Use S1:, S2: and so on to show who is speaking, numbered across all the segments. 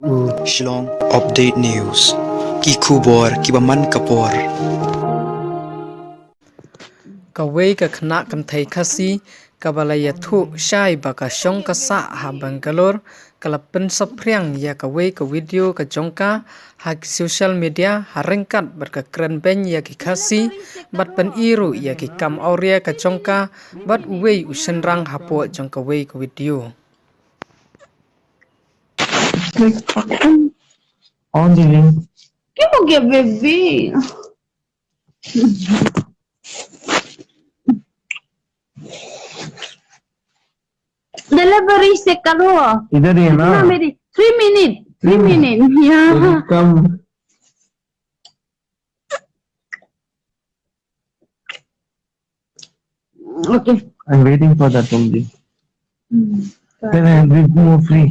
S1: Shillong Update News Ki Khubor Kibaman Kapor
S2: Kawai ka khana kan thai khasi kabalaya thu shai baka shong ka sa ha Bangalore kalapin sapriang ya kawai ka video ka jongka ha ki social media ha rengkat ber ka kren ben ya ki khasi bat pen iru ya ki kam auria ka jongka bat wei usenrang ha po jong kawai ka video
S3: On the ring.
S4: Que bebê? Delivery se karo.
S3: इधर ही है ना?
S4: हाँ मेरी 3 minutes. 3 minutes. Yeah.
S3: Come.
S4: Okay.
S3: I'm waiting for that only. Then I'll be more free.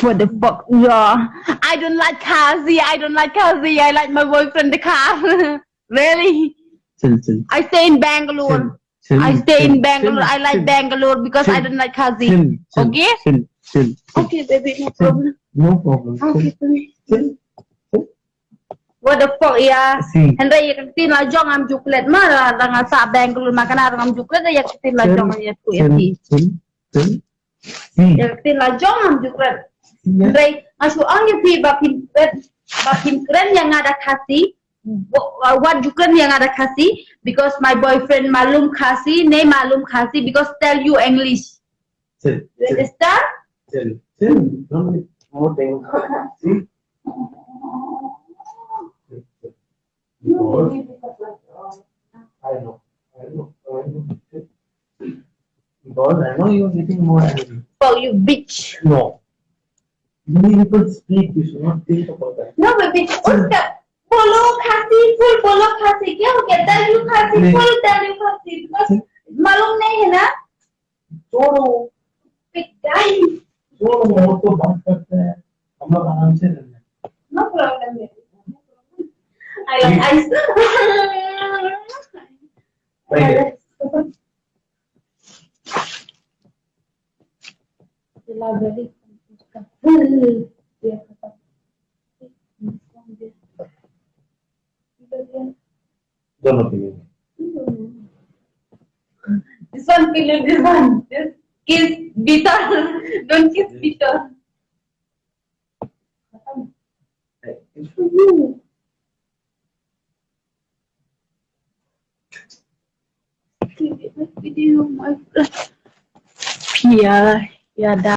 S4: What the fuck? Yeah. I don't like Kazi. I like my boyfriend the car. Really?
S3: Chill.
S4: I stay in Bangalore. I stay in Bangalore. I like Bangalore because I don't like Kazi.
S3: Chill.
S4: Okay?
S3: Chill.
S4: Okay, baby, no problem.
S3: No problem.
S4: Okay, baby.
S3: Chill.
S4: What the fuck ya?
S3: See.
S4: Henry ya tin la jong am juklet ma dengan sa Bangalore makan am juklet ya tin la jong ya tu ya ti.
S3: Chill. See.
S4: Ya tin la jong am juklet. Henry masuk angin pi bakin keren yang ada kasih. What juklet yang ada kasih? Because my boyfriend malum kasih, ne malum kasih because tell you English.
S3: Chill.
S4: You understand?
S3: Chill. Don't make more things. See. I know. Because I know you're getting more angry.
S4: Oh, you bitch.
S3: No. Many people speak, you should not think about that.
S4: No, baby. उसका बोलो खासी, full बोलो खासी क्या हो गया? Tell you खासी, full tell you खासी because मालूम नहीं है ना?
S3: छोड़ो
S4: Big guy.
S3: वो तो बात करते हैं हम लोग आराम से रहते हैं.
S4: No problem, baby. I like ice.
S3: Right.
S4: Library उसका full dia kata.
S3: दोनों के लिए.
S4: This one pillow, this one. Just kiss Vita. Don't kiss Vita. Video, my friend. Yeah, dah.